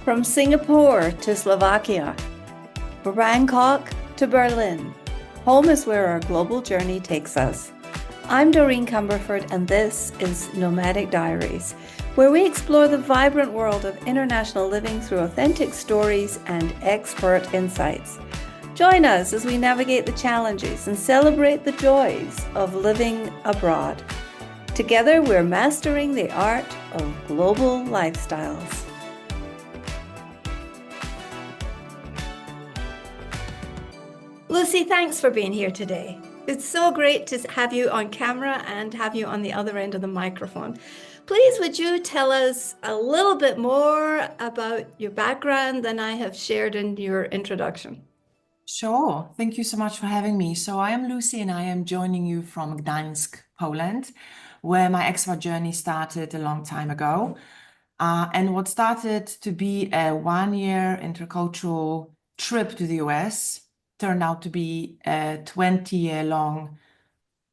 From Singapore to Slovakia, from Bangkok to Berlin, home is where our global journey takes us. I'm Doreen Cumberford, and this is Nomadic Diaries, where we explore the vibrant world of international living through authentic stories and expert insights. Join us as we navigate the challenges and celebrate the joys of living abroad. Together, we're mastering the art of global lifestyles. Lucy, thanks for being here today. It's so great to have you on camera and have you on the other end of the microphone. Please, would you tell us a little bit more about your background than I have shared in your introduction? Sure. Thank you so much for having me. So I am Lucy and I am joining you from Gdańsk, Poland, where my expat journey started a long time ago. And what started to be a 1 year intercultural trip to the US turned out to be a 20-year-long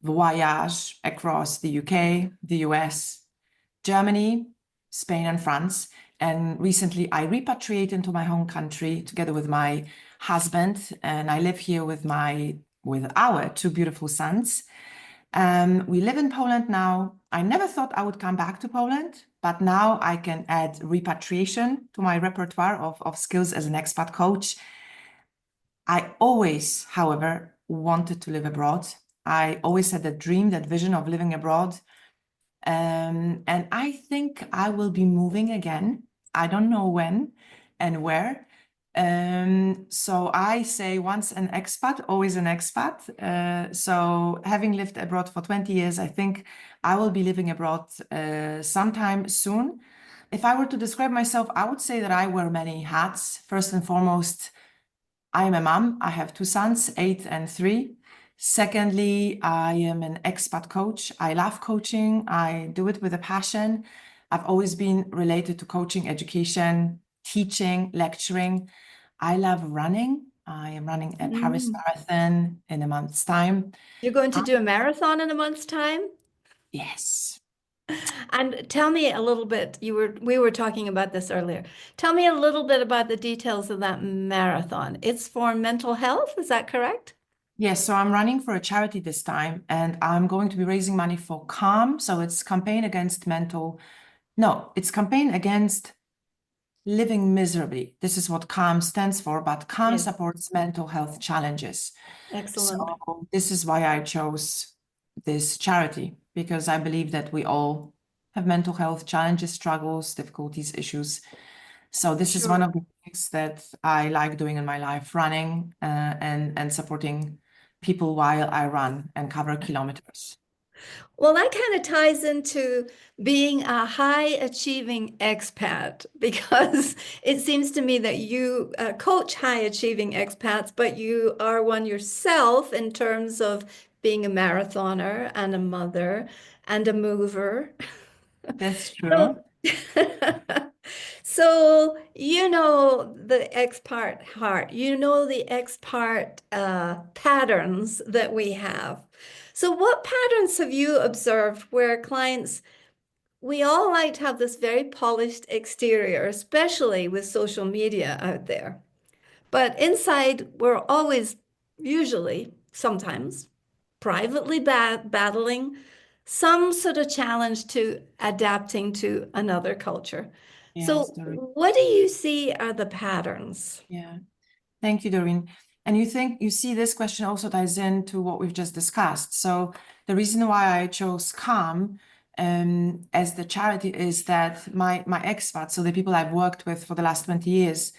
voyage across the UK, the US, Germany, Spain, and France. And recently I repatriated into my home country together with my husband, and I live here with our two beautiful sons. We live in Poland now. I never thought I would come back to Poland, but now I can add repatriation to my repertoire of skills as an expat coach. I always, however, wanted to live abroad. I always had that dream, that vision of living abroad. And I think I will be moving again. I don't know when and where. So I say once an expat, always an expat. So having lived abroad for 20 years, I think I will be living abroad sometime soon. If I were to describe myself, I would say that I wear many hats. First and foremost, I am a mom. I have two sons, 8 and 3. Secondly, I am an expat coach. I love coaching. I do it with a passion. I've always been related to coaching, education, teaching, lecturing. I love running. I am running a Paris Marathon in a month's time. You're going to do a marathon in a month's time? Yes. And tell me a little bit, we were talking about this earlier. Tell me a little bit about the details of that marathon. It's for mental health, is that correct? Yes, so I'm running for a charity this time, and I'm going to be raising money for CALM. So it's campaign against living miserably. This is what CALM stands for, but CALM Yes. supports mental health challenges. Excellent. So this is why I chose this charity, because I believe that we all have mental health challenges, struggles, difficulties, issues. So this is one Sure. of the things that I like doing in my life, running and supporting people while I run and cover kilometers. Well, that kind of ties into being a high achieving expat because it seems to me that you coach high achieving expats, but you are one yourself in terms of being a marathoner and a mother and a mover. That's So, true. so you know the expat heart, you know the expat patterns that we have. So, what patterns have you observed where clients, we all like to have this very polished exterior, especially with social media out there. But inside, we're always, usually, sometimes, privately battling some sort of challenge to adapting to another culture. So, Yes, Doreen. what do you see are the patterns? Yeah. Thank you, Doreen. And you see this question also ties into what we've just discussed. So the reason why I chose CALM as the charity is that my expats, so the people I've worked with for the last 20 years,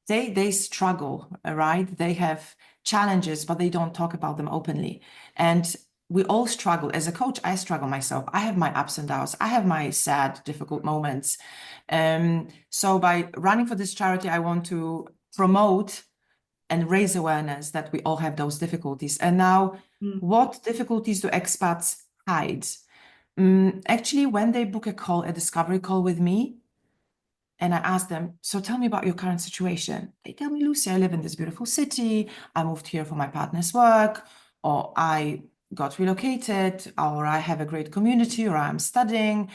they struggle, right? They have challenges, but they don't talk about them openly. And we all struggle. As a coach, I struggle myself. I have my ups and downs. I have my sad, difficult moments. So by running for this charity, I want to promote and raise awareness that we all have those difficulties. And now, what difficulties do expats hide? Actually, when they book a discovery call with me, and I ask them, so tell me about your current situation. They tell me, Lucy, I live in this beautiful city. I moved here for my partner's work, or I got relocated, or I have a great community, or I'm studying.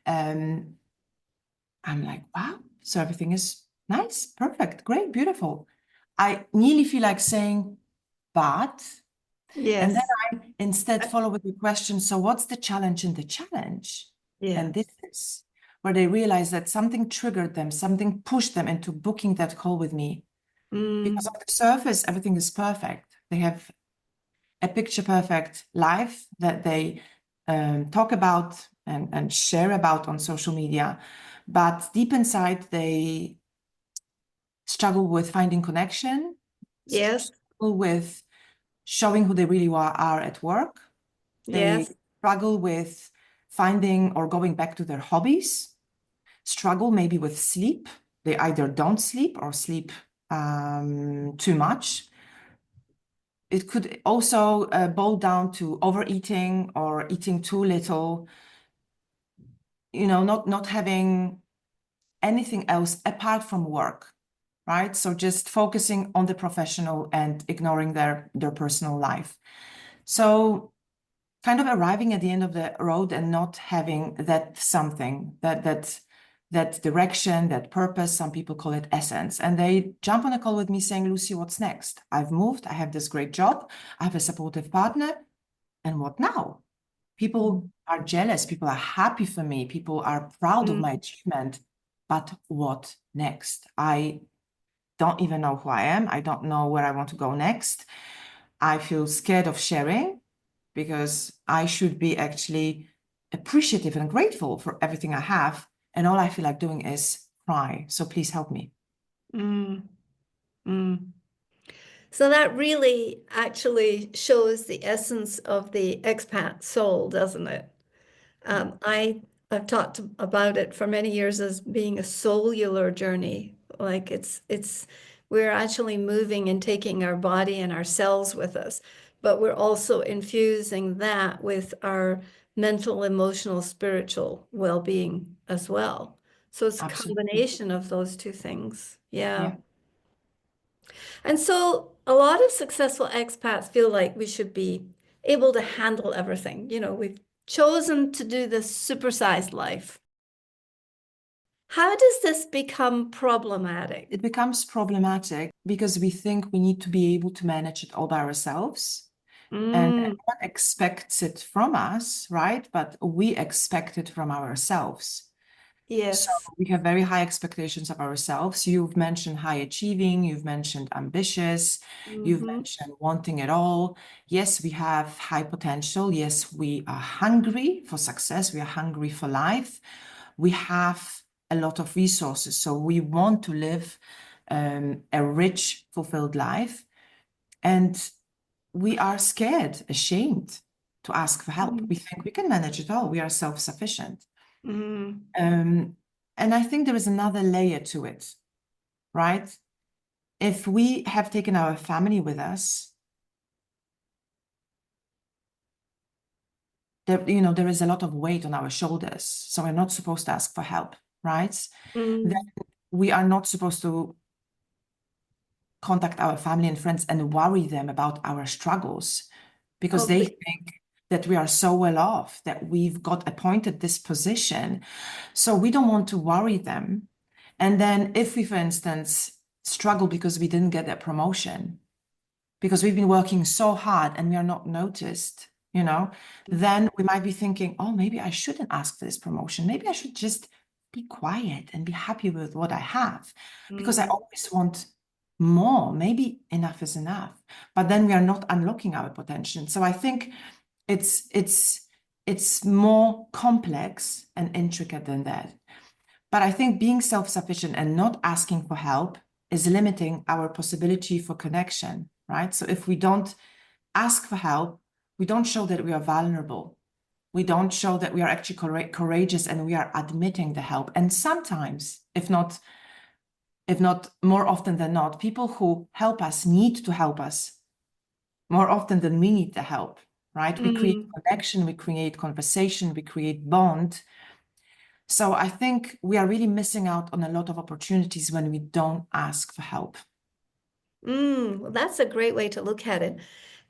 I'm like, wow, so everything is Nice, perfect, great, beautiful. I nearly feel like saying, but, and then Yes. I instead follow with the question, so what's the challenge in the challenge? Yeah. And this is where they realize that something triggered them, something pushed them into booking that call with me. Because Mm, on the surface, everything is perfect. They have a picture perfect life that they talk about and share about on social media. But deep inside, they struggle with finding connection, yes. struggle with showing who they really are at work. They Yes. struggle with finding or going back to their hobbies, struggle maybe with sleep. They either don't sleep or sleep too much. It could also boil down to overeating or eating too little, not having anything else apart from work, right? So just focusing on the professional and ignoring their personal life. So kind of arriving at the end of the road and not having that something, that direction, that purpose. Some people call it essence. And they jump on a call with me saying, Lucy, what's next? I've moved, I have this great job, I have a supportive partner. And what now? People are jealous, people are happy for me, people are proud of Mm, my achievement. But what next? I don't even know who I am. I don't know where I want to go next. I feel scared of sharing because I should be actually appreciative and grateful for everything I have. And all I feel like doing is cry. So please help me. mm, mm. So that really actually shows the essence of the expat soul, doesn't it? I've talked about it for many years as being a cellular journey. Like it's we're actually moving and taking our body and our cells with us, but we're also infusing that with our mental, emotional, spiritual well-being as well. So it's a Absolutely. combination of those two things. Yeah. Yeah. And so a lot of successful expats feel like we should be able to handle everything. We've chosen to do this supersized life. How does this become problematic? It becomes problematic because we think we need to be able to manage it all by ourselves. And Mm, everyone expects it from us, right? But we expect it from ourselves. So yes. we have very high expectations of ourselves. You've mentioned high achieving, you've mentioned ambitious, you've Hmm. mentioned wanting it all. Yes, we have high potential. Yes, we are hungry for success. We are hungry for life. We have a lot of resources. So we want to live a rich, fulfilled life. And we are scared, ashamed to ask for help. We think we can manage it all. We are self-sufficient. Mm, Um, and I think there is another layer to it, right? If we have taken our family with us, there is a lot of weight on our shoulders. So we're not supposed to ask for help, right? Then mm. we are not supposed to contact our family and friends and worry them about our struggles because they Okay. think that we are so well off, that we've got appointed this position. So we don't want to worry them. And then if we, for instance, struggle because we didn't get that promotion, because we've been working so hard and we are not noticed, then we might be thinking, oh, maybe I shouldn't ask for this promotion. Maybe I should just be quiet and be happy with what I have because I Mm, always want more. Maybe enough is enough. But then we are not unlocking our potential. So I think it's more complex and intricate than that. But I think being self-sufficient and not asking for help is limiting our possibility for connection, right? So if we don't ask for help, we don't show that we are vulnerable. We don't show that we are actually courageous and we are admitting the help. And sometimes, if not more often than not, people who help us need to help us more often than we need the help, right? We create mm, connection, we create conversation, we create bond. So I think we are really missing out on a lot of opportunities when we don't ask for help. Well, that's a great way to look at it.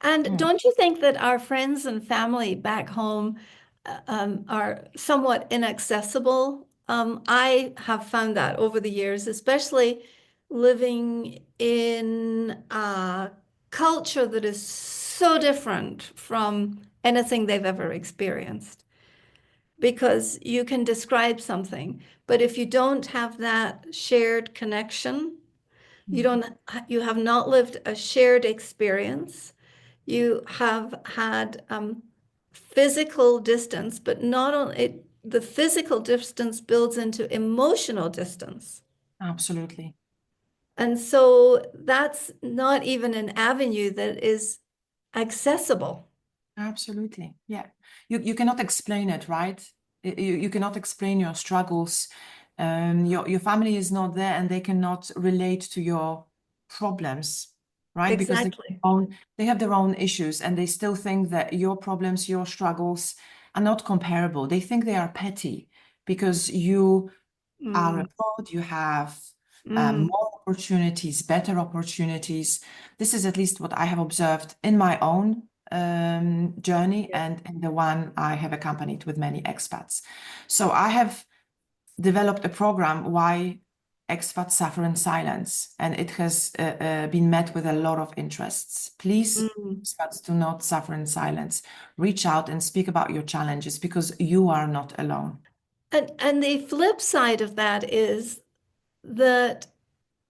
And Mm. don't you think that our friends and family back home are somewhat inaccessible I have found that over the years, especially living in a culture that is so different from anything they've ever experienced. Because you can describe something, but if you don't have that shared connection, you Mm. don't, you have not lived a shared experience. You have had physical distance, but not only the physical distance builds into emotional distance. Absolutely. And so that's not even an avenue that is accessible. Absolutely. Yeah. You cannot explain it, right? You cannot explain your struggles. Your family is not there and they cannot relate to your problems, right? Because Exactly. they have their own issues and they still think that your problems, your struggles are not comparable. They think they are petty because you are Mm, abroad, you have mm, more opportunities, better opportunities. This is at least what I have observed in my own journey yeah. and in the one I have accompanied with many expats. So I have developed a program why expats suffer in silence, and it has been met with a lot of interests. Please, Mm. expats, do not suffer in silence. Reach out and speak about your challenges because you are not alone. And the flip side of that is that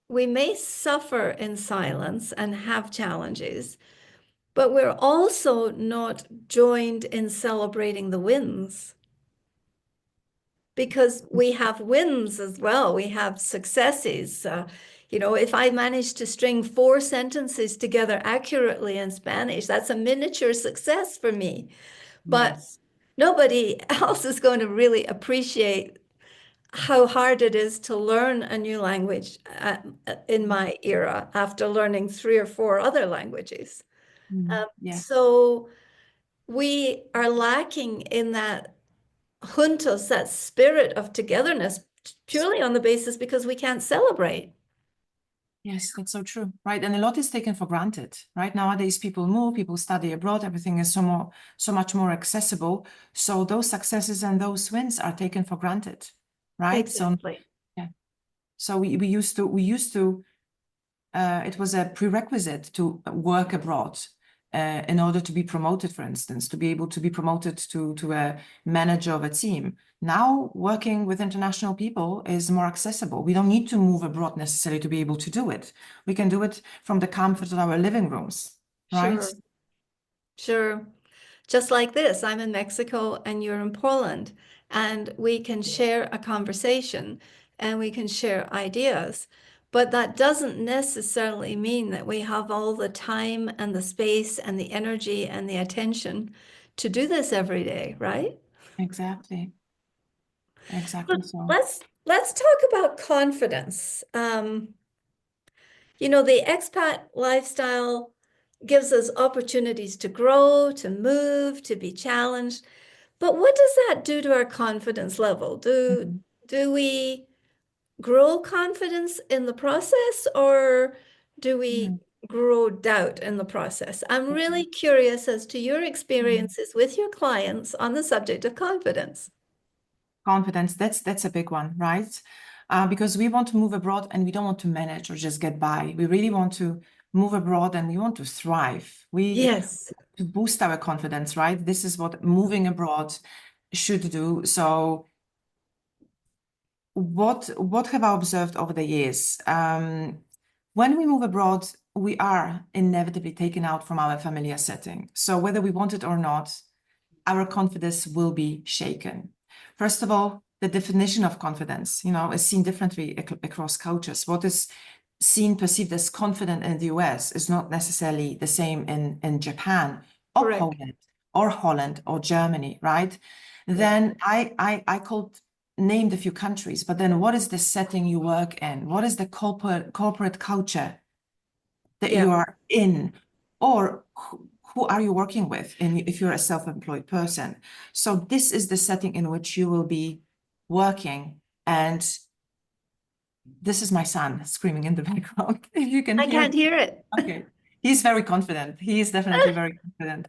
we may suffer in silence and have challenges, but we're also not joined in celebrating the wins because we have wins as well. We have successes. If I manage to string 4 sentences together accurately in Spanish, that's a miniature success for me. But Yes. nobody else is going to really appreciate how hard it is to learn a new language in my era after learning 3 or 4 other languages. Yes. So we are lacking in that juntos, that spirit of togetherness, purely on the basis because we can't celebrate. Yes, that's so true, right? And a lot is taken for granted, right? Nowadays, people move, people study abroad, everything is so much more accessible. So those successes and those wins are taken for granted, right? So Exactly. yeah. So we used to it was a prerequisite to work abroad in order to be promoted, for instance, to be able to be promoted to a manager of a team. Now, working with international people is more accessible. We don't need to move abroad necessarily to be able to do it. We can do it from the comfort of our living rooms, right? Sure, sure. Just like this, I'm in Mexico and you're in Poland, and we can share a conversation and we can share ideas. But that doesn't necessarily mean that we have all the time and the space and the energy and the attention to do this every day, right? Exactly. But Exactly so. let's talk about confidence. The expat lifestyle gives us opportunities to grow, to move, to be challenged. But what does that do to our confidence level? Do Mhm. do we grow confidence in the process or do we Mhm. grow doubt in the process? I'm really curious as to your Mhm. experiences with your clients on the subject of confidence. Confidence, that's a big one, right? Because we want to move abroad and we don't want to manage or just get by. We really want to move abroad and we want to thrive. We Yes, to boost our confidence, right? This is what moving abroad should do. So what have I observed over the years? When we move abroad, we are inevitably taken out from our familiar setting. So whether we want it or not, our confidence will be shaken. First of all, the definition of confidence, is seen differently across cultures. What is seen, perceived as confident in the US is not necessarily the same in Japan or correct. Poland or Holland or Germany, right? Yeah. Then I called named a few countries, but then what is the setting you work in? What is the corporate culture that Yeah. you are in? Or who are you working with if you're a self-employed person? So this is the setting in which you will be working. And this is my son screaming in the background. If you can I hear. can't hear it. Okay. He's very confident. He is definitely very confident.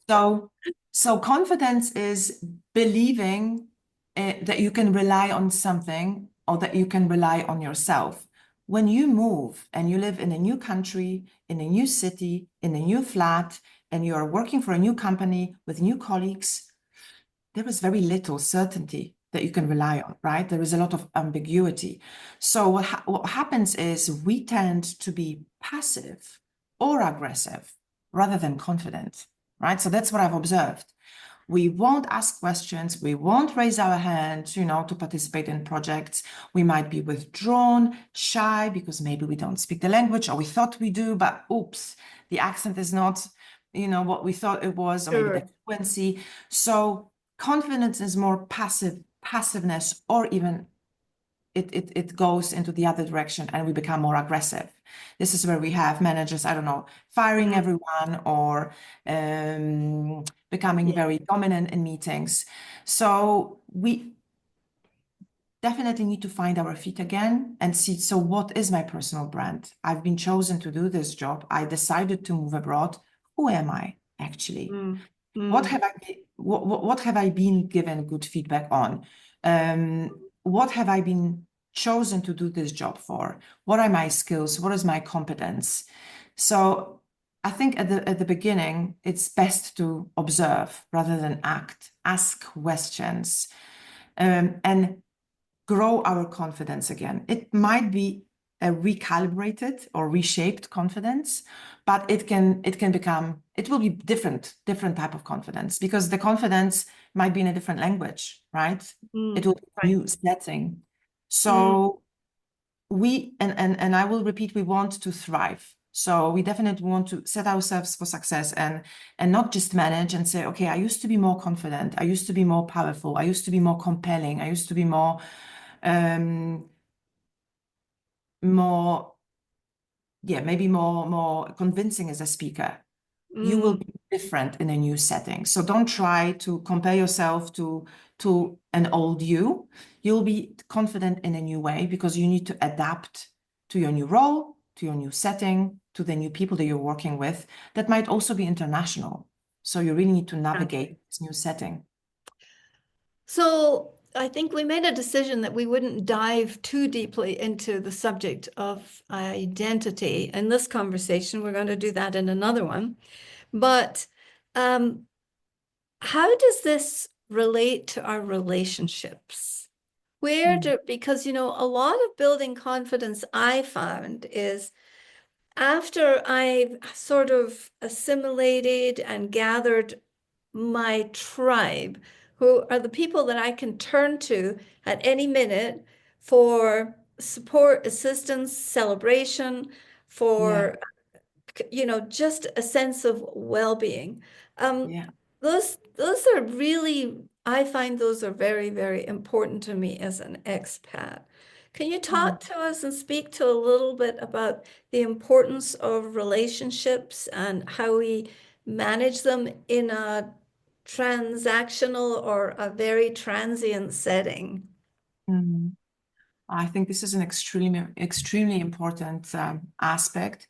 So confidence is believing. that you can rely on something or that you can rely on yourself. When you move and you live in a new country, in a new city, in a new flat, and you are working for a new company with new colleagues, there is very little certainty that you can rely on, right? There is a lot of ambiguity. So what happens is we tend to be passive or aggressive rather than confident, right? So that's what I've observed. We won't ask questions. We won't raise our hands, to participate in projects. We might be withdrawn, shy, because maybe we don't speak the language or we thought we do, but oops, the accent is not, what we thought it was, or maybe the Sure. fluency. So confidence is more passiveness, or even it goes into the other direction and we become more aggressive. This is where we have managers, I don't know, firing Mm, everyone or becoming yeah. very dominant in meetings. So we definitely need to find our feet again and see, so what is my personal brand? I've been chosen to do this job. I decided to move abroad. Who am I actually? Mm, What mm, have what have I been given good feedback on? What have I been chosen to do this job for? What are my skills? What is my competence? So I think at the beginning, it's best to observe rather than act, ask questions, and grow our confidence again. It might be a recalibrated or reshaped confidence, but it will be different type of confidence, because the confidence might be in a different language, right? It mm, will be a right. new setting. Mm, So and I will repeat, we want to thrive. So we definitely want to set ourselves for success and not just manage and say, okay, I used to be more confident. I used to be more powerful. I used to be more compelling. I used to be um, more, yeah, maybe more convincing as a speaker. You will mm. be different in a new setting. So don't try to compare yourself to an old you. You'll be confident in a new way because you need to adapt to your new role, to your new setting, to the new people that you're working with. That might also be international. So you really need to Yeah. navigate this new setting. So I think we made a decision that we wouldn't dive too deeply into the subject of identity in this conversation. We're going to do that in another one. But um, how does this relate to our relationships? Mm, Because, a lot of building confidence I found is after I've sort of assimilated and gathered my tribe, who are the people that I can turn to at any minute for support, assistance, celebration, yeah, for just a sense of well-being. Um, yeah. those are really, I find those are very, very important to me as an expat. Can you Mm, talk to us and speak to a little bit about the importance of relationships and how we manage them in a transactional or a very transient setting? mm. I think this is an extremely important aspect,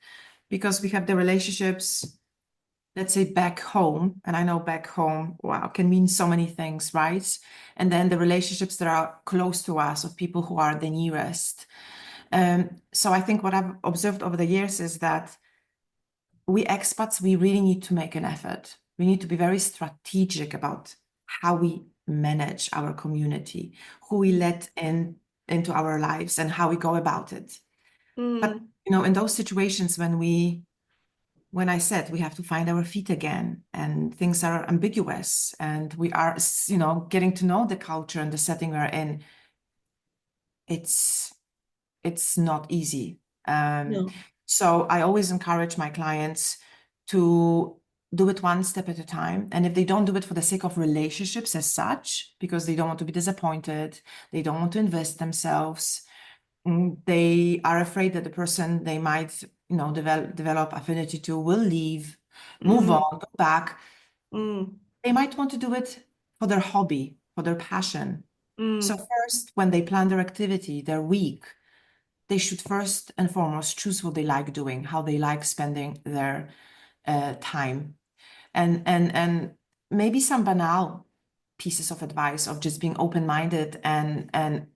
because we have the relationships, let's say back home, and I know back home, wow, can mean so many things, right? And then the relationships that are close to us, of people who are the nearest. So I think what I've observed over the years is that we expats, we really need to make an effort. We need to be very strategic about how we manage our community, who we let in into our lives, and how we go about it. But Mm, in those situations when I said we have to find our feet again and things are ambiguous and we are, getting to know the culture and the setting we're in, it's not easy. Um, no. so I always encourage my clients to do it one step at a time. And if they don't do it for the sake of relationships as such, because they don't want to be disappointed, they don't want to invest themselves, they are afraid that the person they might, develop affinity to will leave, move Mm, on, go back. mm, They might want to do it for their hobby, for their passion. So mm, first, when they plan their activity, their week, they should first and foremost choose what they like doing, how they like spending their time, and maybe some banal. pieces of advice of just being open-minded and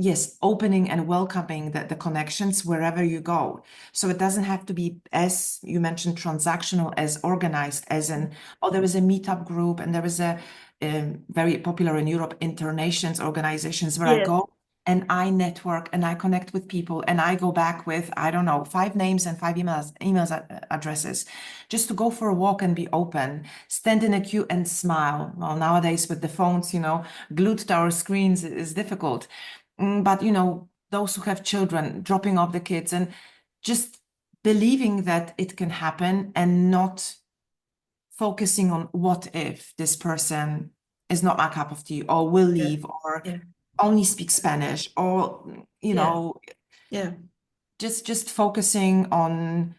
yes, opening and welcoming the connections wherever you go. So it doesn't have to be, as you mentioned, transactional, as organized as in, oh, there is a meetup group and there is a very popular in Europe, internations organizations where I Yes. go and I network and I connect with people and I go back with, I don't know, 5 names and 5 emails addresses, just to go for a walk and be open, stand in a queue and smile. Well, nowadays with the phones, glued to our screens is difficult. But those who have children, dropping off the kids and just believing that it can happen and not focusing on what if this person is not my cup of tea or will Yeah. leave or Yeah. only speak Spanish or Yeah. Yeah. just focusing on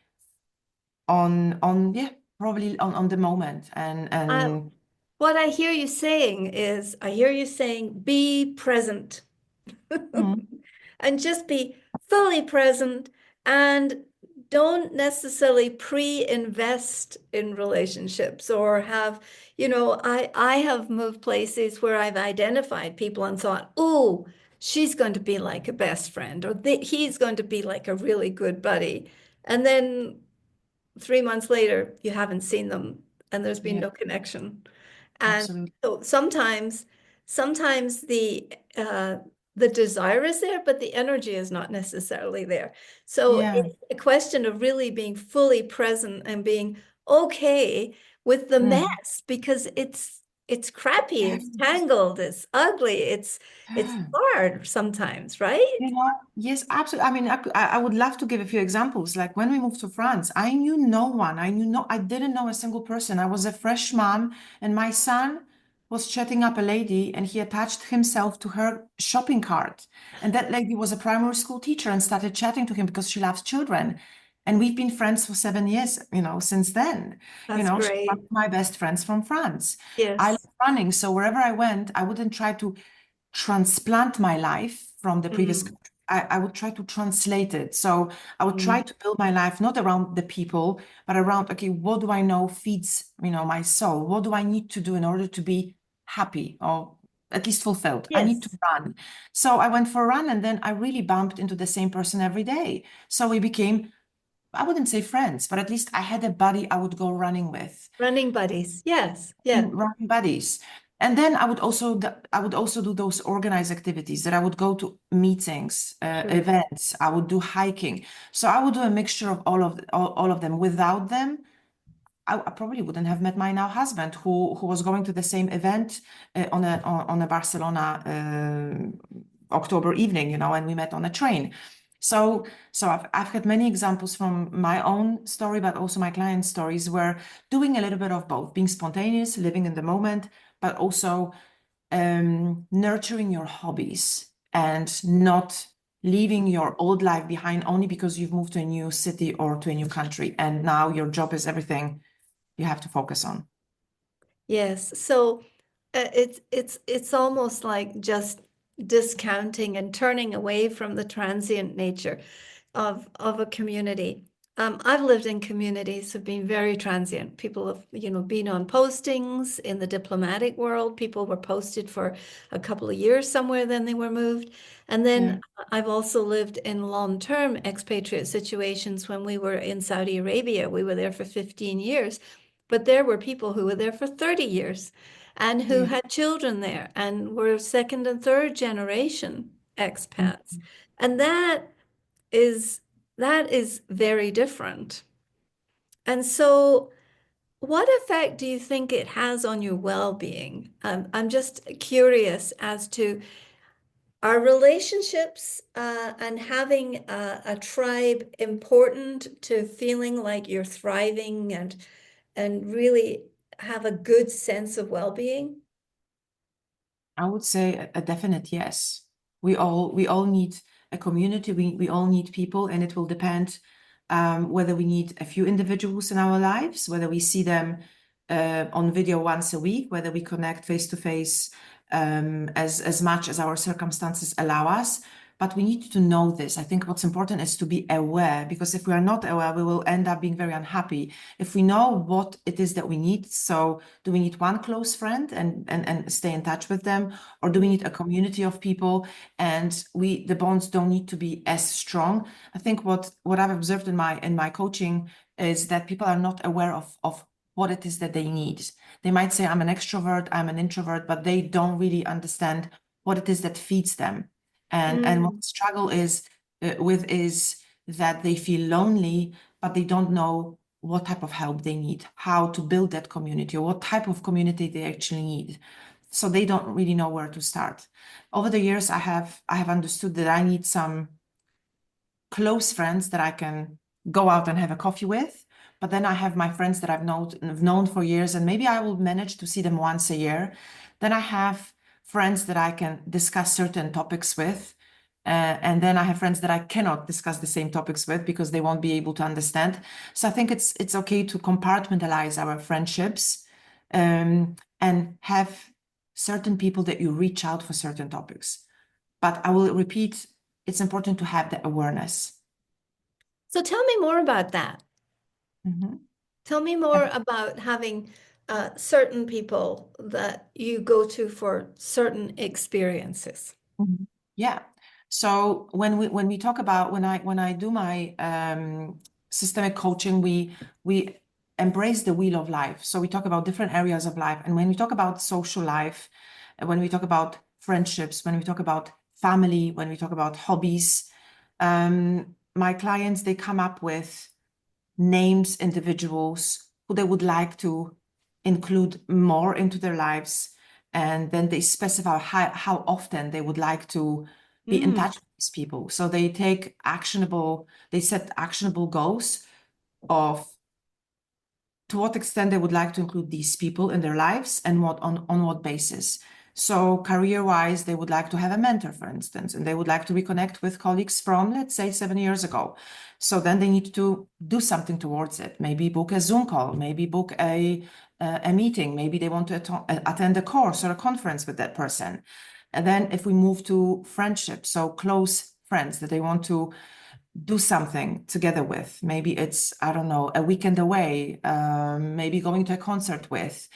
yeah, probably on the moment Uh, and what I hear you saying is, I hear you saying, be present. mm, And just be fully present and don't necessarily pre-invest in relationships or have, I have moved places where I've identified people and thought, oh, she's going to be like a best friend or he's going to be like a really good buddy. And then 3 months later, you haven't seen them and there's been yeah, no connection. And absolutely. so sometimes the desire is there, but the energy is not necessarily there. So Yeah. it's a question of really being fully present and being okay with the Mm. mess because it's crappy, it's tangled, it's ugly, it's Yeah. hard sometimes, right? Yes, absolutely. I mean, I would love to give a few examples. Like when we moved to France, I knew no one. I didn't know a single person. I was a fresh mom, and my son was chatting up a lady, and he attached himself to her shopping cart. And that lady was a primary school teacher and started chatting to him because she loves children. And we've been friends for 7 years, since then. That's She's one great. of my best friends from France. I love Yes. running, so wherever I went, I wouldn't try to transplant my life from the previous Mm. country. I would try to translate it. So I would try Mm. to build my life not around the people, but around, okay, what do I know feeds, my soul? What do I need to do in order to be happy or at least fulfilled? I need to Yes. run. So I went for a run and then I really bumped into the same person every day. So we became, I wouldn't say friends, but at least I had a buddy I would go running with Running buddies. Yes. Yeah. in running buddies. And then I would also do those organized activities that I would go to meetings, Sure. events. I would do hiking. So I would do a mixture of all of them. Without them, I probably wouldn't have met my now husband, who was going to the same event on a Barcelona October evening, and we met on a train. So I've had many examples from my own story, but also my clients' stories where doing a little bit of both, being spontaneous, living in the moment, but also nurturing your hobbies and not leaving your old life behind only because you've moved to a new city or to a new country and now your job is everything you have to focus on. Yes. So it's almost like just discounting and turning away from the transient nature of a community. I've lived in communities have been very transient. People have, been on postings in the diplomatic world. People were posted for a couple of years somewhere, then they were moved. And Yeah, then I've also lived in long-term expatriate situations when we were in Saudi Arabia. We were there for 15 years, but there were people who were there for 30 years and who yeah. had children there and were second and third generation expats. Mhm. And is that is very different. And so, what effect do you think it has on your well-being? I'm just curious as to are relationships and having a tribe important to feeling like you're thriving and really have a good sense of well-being? I would say a definite yes. We all need a community. We all need people, and it will depend whether we need a few individuals in our lives, whether we see them on video once a week, whether we connect face to face as much as our circumstances allow us. but we need to know this. I think what's important is to be aware, because if we are not aware, we will end up being very unhappy. If we know what it is that we need, so do we need one close friend and stay in touch with them, or do we need a community of people and the bonds don't need to be as strong? I think what I've observed in my coaching is that people are not aware of what it is that they need. They might say, I'm an extrovert, I'm an introvert, but they don't really understand what it is that feeds them. And what Mm. the struggle is with is that they feel lonely, but they don't know what type of help they need, how to build that community, or what type of community they actually need. So they don't really know where to start. Over the years, I have understood that I need some close friends that I can go out and have a coffee with. But then I have my friends that I've known for years, and maybe I will manage to see them once a year. Then I have friends that I can discuss certain topics with. And then I have friends that I cannot discuss the same topics with because they won't be able to understand. So I think it's okay to compartmentalize our friendships, and have certain people that you reach out for certain topics. But I will repeat, it's important to have the awareness. So tell me more about that. Mhm. Tell me more about having certain people that you go to for certain experiences. Mhm. Yeah. So when we talk about when I do my systemic coaching, we embrace the wheel of life. So we talk about different areas of life, and when we talk about social life, when we talk about friendships, when we talk about family, when we talk about hobbies, my clients, they come up with names, individuals who they would like to include more into their lives. And then they specify how often they would like to be in Mm. touch with these people. So they set actionable goals of to what extent they would like to include these people in their lives and on what basis. So career-wise, they would like to have a mentor, for instance, and they would like to reconnect with colleagues from, let's say, 7 years ago. So then they need to do something towards it. Maybe book a Zoom call, maybe book a meeting, maybe they want to attend a course or a conference with that person. And then if we move to friendship, so close friends that they want to do something together with. Maybe it's, I don't know, a weekend away, maybe going to a concert with.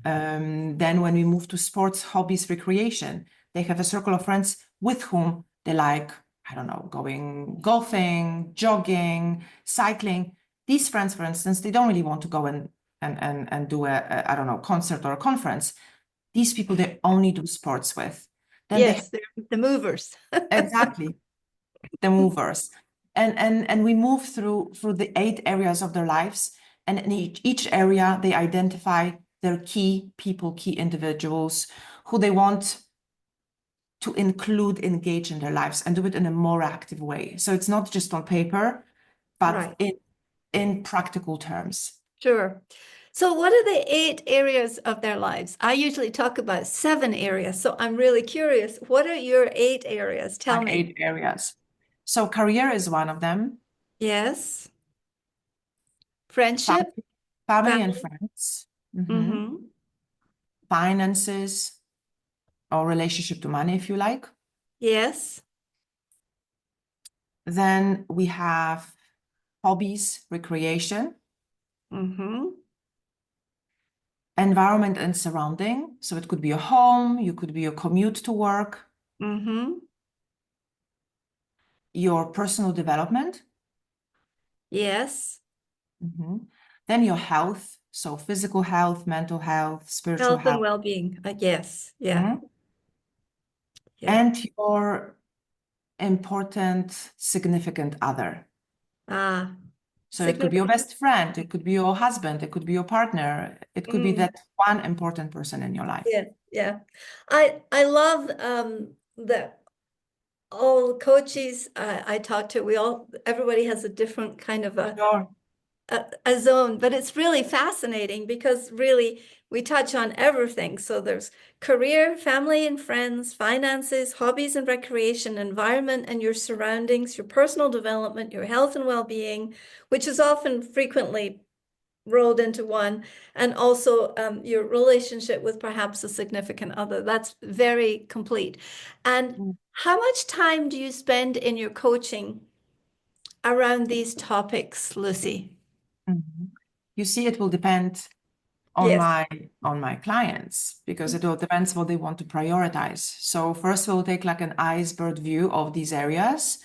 Then when we move to sports, hobbies, recreation, they have a circle of friends with whom they like, I don't know, going golfing, jogging, cycling. These friends, for instance, they don't really want to go and do I don't know, concert or a conference. These people they only do sports with. Then they Yes, they're the movers. exactly the movers, and we move through the 8 areas of their lives, and in each area they identify their key people, key individuals who they want to include, engage in their lives, and do it in a more active way. So it's not just on paper, but Right, in practical terms. sure. So what are the 8 areas of their lives? I usually talk about 7 areas, so I'm really curious. What are your 8 areas? Tell My me. 8 areas. So career is one of them. Yes. Friendship, Family and family. friends. Mhm. Mm-hmm. Finances or relationship to money, if you like. Yes. Then we have hobbies, recreation, Mm-hmm. environment and surrounding. So it could be a home, you could be a commute to work, Mm-hmm. your personal development. Yes. Mhm. Then your health. So physical health, mental health, spiritual Health and health. well-being. Yes. Yeah. Mhm. Yeah. And your important, significant other. Ah, So it could be your significant. best friend, it could be your husband, it could be your partner, it could be Mm, that one important person in your life. yeah. Yeah. I love that all coaches I talk to, everybody has a different kind of Sure. a zone, but it's really fascinating because really we touch on everything. So there's career, family and friends, finances, hobbies and recreation, environment and your surroundings, your personal development, your health and well-being, which is often frequently rolled into one, and also your relationship with perhaps a significant other. That's very complete. And Mm. How much time do you spend in your coaching around these topics, Lucy? Mhm. You see, it will depend on Yes. my clients because it all depends what they want to prioritize. So first we'll take like an iceberg view of these areas,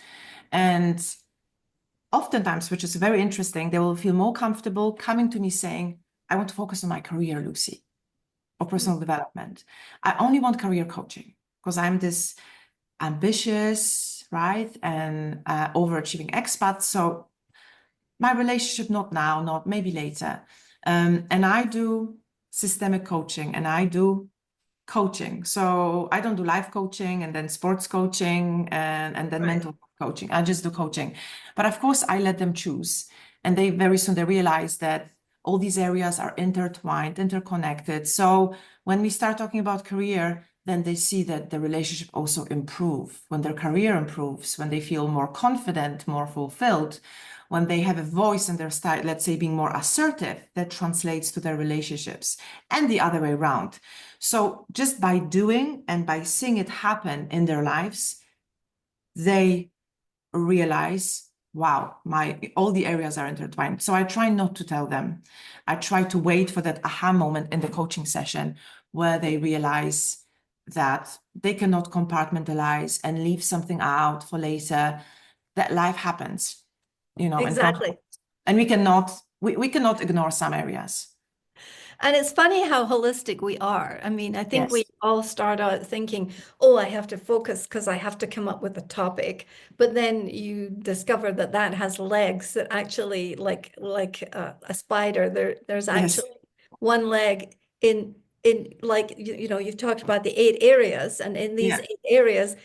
and oftentimes, which is very interesting, they will feel more comfortable coming to me saying, I want to focus on my career, Lucy, or personal development. I only want career coaching because I'm this ambitious, right, and overachieving expat. So my relationship, not now, not maybe later. And I do systemic coaching and I do coaching. So I don't do life coaching and then sports coaching and then Right. mental coaching. I just do coaching. But of course, I let them choose. And they very soon they realize that all these areas are intertwined, interconnected. So when we start talking about career, then they see that the relationship also improve. When their career improves, when they feel more confident, more fulfilled, when they have a voice in their style, let's say being more assertive, that translates to their relationships and the other way around. So just by doing and by seeing it happen in their lives, they realize, wow, my all the areas are intertwined. So I try not to tell them. I try to wait for that aha moment in the coaching session where they realize that they cannot compartmentalize and leave something out for later, that life happens, in front of us. Exactly. And we cannot ignore some areas. And it's funny how holistic we are. I mean, I think we Yes. all start out thinking, oh, I have to focus because I have to come up with a topic. But then you discover that that has legs that actually, like a spider, there's Yes. actually one leg in like you've talked about the 8 areas, and in these Yeah, 8 areas,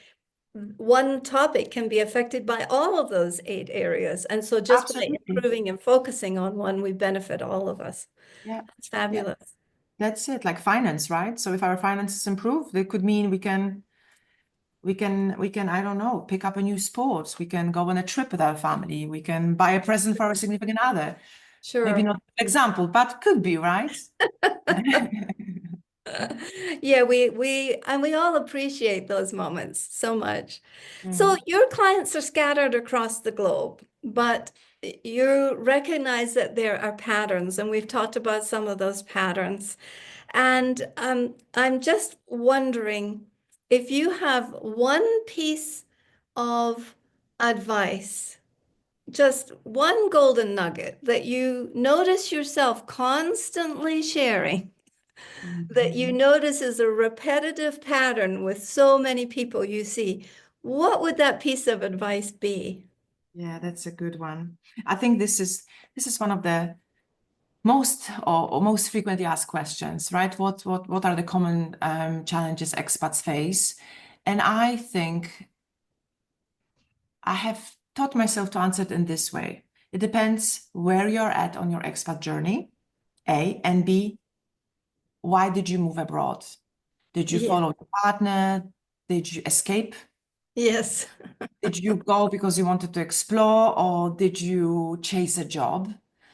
one topic can be affected by all of those 8 areas. And so just by absolutely. improving and focusing on one, we benefit all of us. Yeah. It's Yeah. fabulous. That's it, like finance, right? So if our finances improve, it could mean we can, I don't know, pick up a new sport. We can go on a trip with our family. We can buy a present for our significant other. Maybe Sure. not an example, but could be, right? Yeah, we all appreciate those moments so much. So Mhm. your clients are scattered across the globe, but you recognize that there are patterns, and we've talked about some of those patterns. And I'm just wondering if you have one piece of advice, just one golden nugget that you notice yourself constantly sharing, that you Mhm. notice is a repetitive pattern with so many people you see, what would that piece of advice be? Yeah, that's a good one. I think this is one of the most frequently asked questions, right? What are the common challenges expats face? And I think I have taught myself to answer it in this way. It depends where you're at on your expat journey, A, and B, why did you move abroad? Did you Yeah. follow your partner? Did you escape? Yes. Did you go because you wanted to explore, or did you chase a job?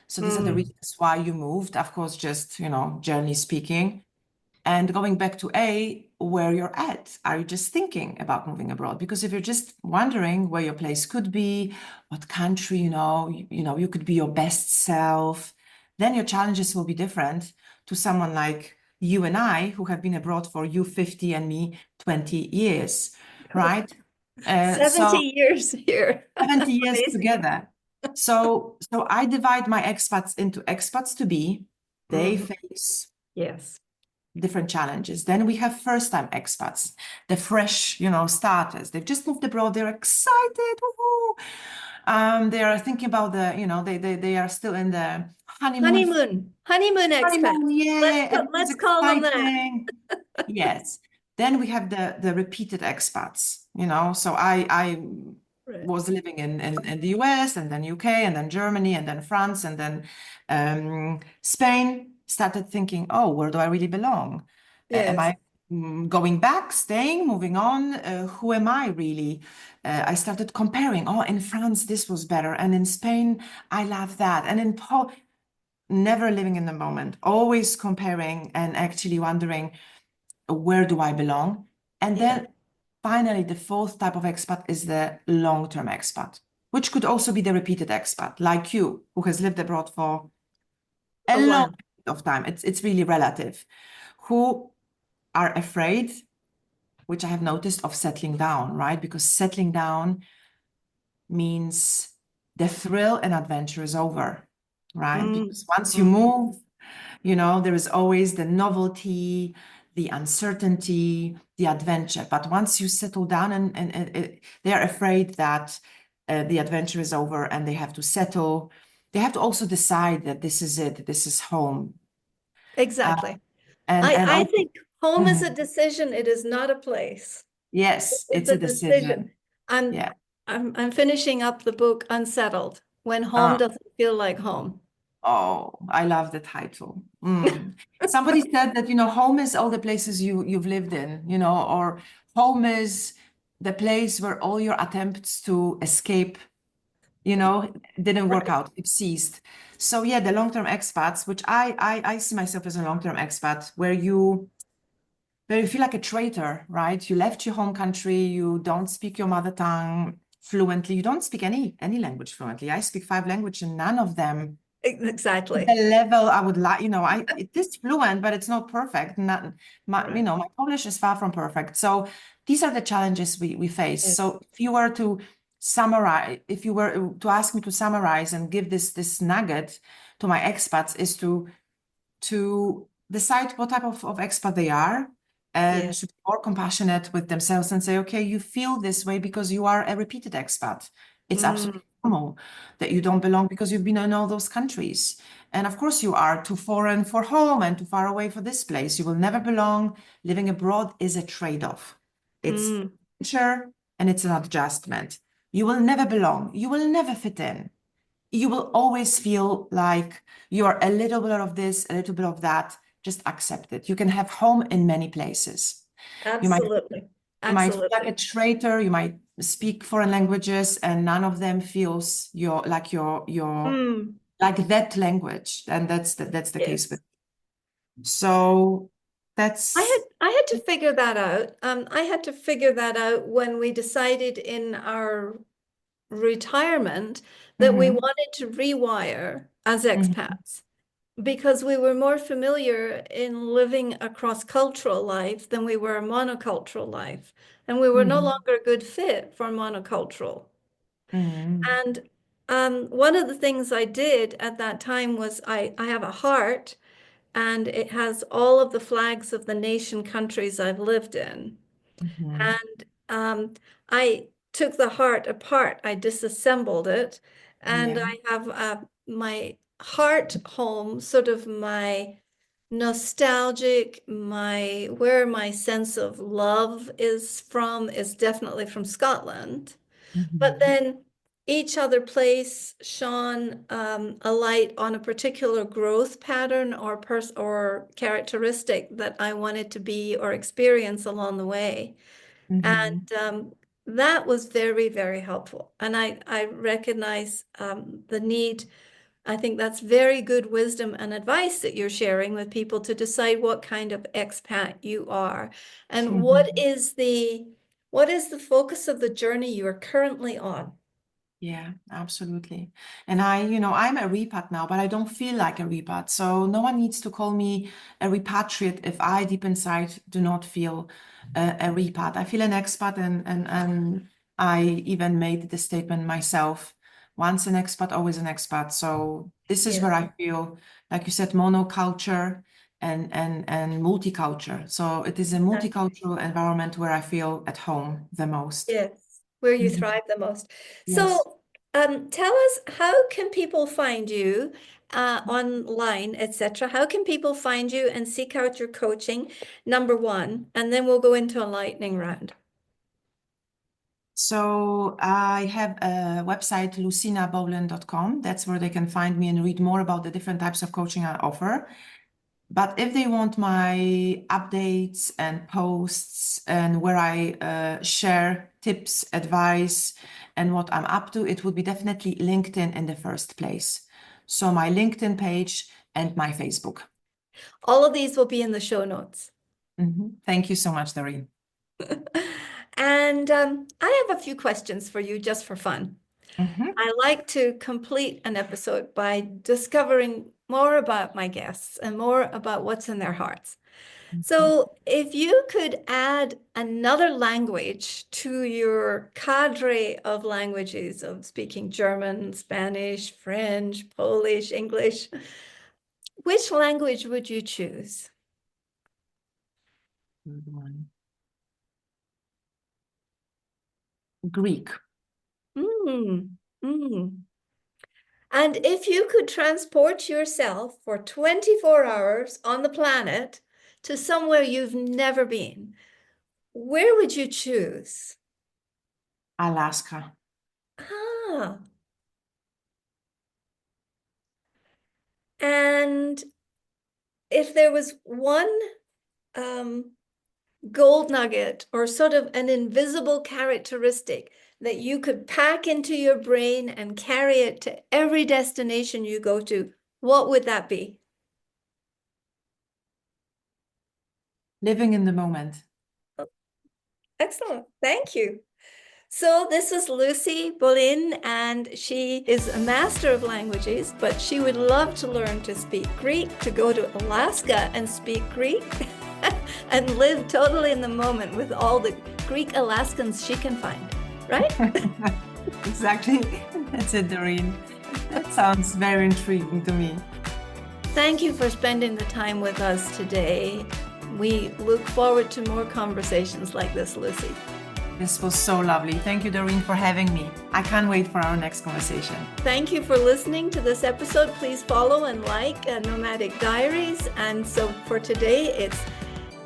So these are the Mm. reasons why you moved. Of course, just, journey speaking. And going back to A, where you're at, are you just thinking about moving abroad? Because if you're just wondering where your place could be, what country, you could be your best self, then your challenges will be different to someone like you and I, who have been abroad for you 50 and me 20 years, right? So 70 years here. 70 years Amazing. together. So I divide my expats into expats to be. They Mhm. face Yes. different challenges. Then we have first-time expats, the fresh, starters. They've just moved abroad. They're excited. Woohoo! They are thinking about they are still in the Honeymoon expat. honeymoon. Yeah, everything's Let's call them that. exciting. Yes. Then we have the repeated expats. So I Right. was living in the US and then UK and then Germany and then France and then Spain. Started thinking, oh, where do I really belong? Am Yes. I going back, staying, moving on? Who am I really? I started comparing. Oh, in France, this was better. And in Spain, I love that. And in Paul, never living in the moment, always comparing and actually wondering, where do I belong? And Yeah. then finally, the fourth type of expat is the long-term expat, which could also be the repeated expat, like you, who has lived abroad for a A long while. period of time. It's really relative, who are afraid, which I have noticed, of settling down, right? Because settling down means the thrill and adventure is over, right? Because once you move, there is always the novelty, the uncertainty, the adventure. But once you settle down and they're afraid that the adventure is over and they have to settle, they have to also decide that this is it, this is home. Exactly. And I also, think home is a Mhm. decision. It is not a place. Yes, It's it's a a decision. decision. I'm Yeah. I'm finishing up the book Unsettled, when home Uh, doesn't feel like home. oh, I love the title. Somebody said that, home is all the places you've lived in, or home is the place where all your attempts to escape, didn't work Right. out. It ceased. So yeah, the long-term expats, which I see myself as a long-term expat, where you feel like a traitor, right? You left your home country, you don't speak your mother tongue fluently, you don't speak any language fluently. I speak 5 languages and none of them the Exactly. level I would like, it is fluent, but it's not perfect. Not my, Right. my Polish is far from perfect. So these are the challenges we face. Yeah. So if you were to summarize, if you were to ask me to summarize and give this nugget to my expats, is to decide what type of expat they are and Yeah. to be more compassionate with themselves and say, okay, you feel this way because you are a repeated expat. It's Mm, absolutely normal that you don't belong because you've been in all those countries. And of course, you are too foreign for home and too far away for this place. You will never belong. Living abroad is a trade-off. It's mm, culture and it's an adjustment. You will never belong. You will never fit in. You will always feel like you're a little bit of this, a little bit of that. Just accept it. You can have home in many places. You might absolutely. you might feel like a Absolutely. traitor. You might speak foreign languages, and none of them feels your Mm, like that language. And that's the case with. yes. So that's. I had to figure that out. I had to figure that out when we decided in our retirement that we Mhm, wanted to rewire as mhm, expats because we were more familiar in living a cross-cultural life than we were a monocultural life. And we were no mhm, longer a good fit for monocultural. mhm, And one of the things I did at that time was I have a heart and it has all of the flags of the nation countries I've lived in. mhm. And I took the heart apart. I disassembled it, and Yeah. I have my heart home, sort of my nostalgic, my where my sense of love is from is definitely from Scotland. But Mhm, then each other place shone a light on a particular growth pattern or or characteristic that I wanted to be or experience along the way. mhm. And that was very, very helpful. And I recognize the need. I think that's very good wisdom and advice that you're sharing with people to decide what kind of expat you are. And Mhm. what is the focus of the journey you are currently on? Yeah, absolutely. And I'm a repat now, but I don't feel like a repat. So no one needs to call me a repatriate if I deep inside do not feel a repat. I feel an expat and I even made the statement myself. Once an expat, always an expat. So this is Yes, where I feel, like you said, monoculture and multicultural. So it is a exactly. multicultural environment where I feel at home the most. Yes, where you Mhm. thrive the most. Yes. So, tell us, how can people find you online, etc.? How can people find you and seek out your coaching, number one, and then we'll go into a lightning round. So I have a website, lucynabolin.com. That's where they can find me and read more about the different types of coaching I offer. But if they want my updates and posts and where I share tips, advice, and what I'm up to, it would be definitely LinkedIn in the first place. So my LinkedIn page and my Facebook. All of these will be in the show notes. Thank you so much, Doreen. And I have a few questions for you just for fun. Mhm. I like to complete an episode by discovering more about my guests and more about what's in their hearts. So, if you could add another language to your cadre of languages of speaking German, Spanish, French, Polish, English, which language would you choose? Good one. Greek. Mm, mm. And if you could transport yourself for 24 hours on the planet to somewhere you've never been, where would you choose? Alaska. Ah, and if there was one um, gold nugget or sort of an invisible characteristic that you could pack into your brain and carry it to every destination you go to, what would that be? Living in the moment. Excellent. Thank you. So this is Lucy Bolin, and she is a master of languages, but she would love to learn to speak Greek, to go to Alaska and speak Greek, and live totally in the moment with all the Greek Alaskans she can find, right? Exactly. That's it, Doreen. That sounds very intriguing to me. Thank you for spending the time with us today. We look forward to more conversations like this, Lucy. This was so lovely. Thank you, Doreen, for having me. I can't wait for our next conversation. Thank you for listening to this episode. Please follow and like Nomadic Diaries. And so for today, it's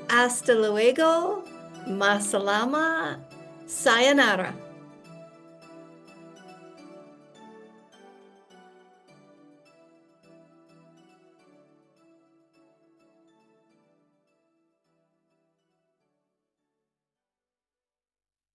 hasta luego, masalama, sayonara.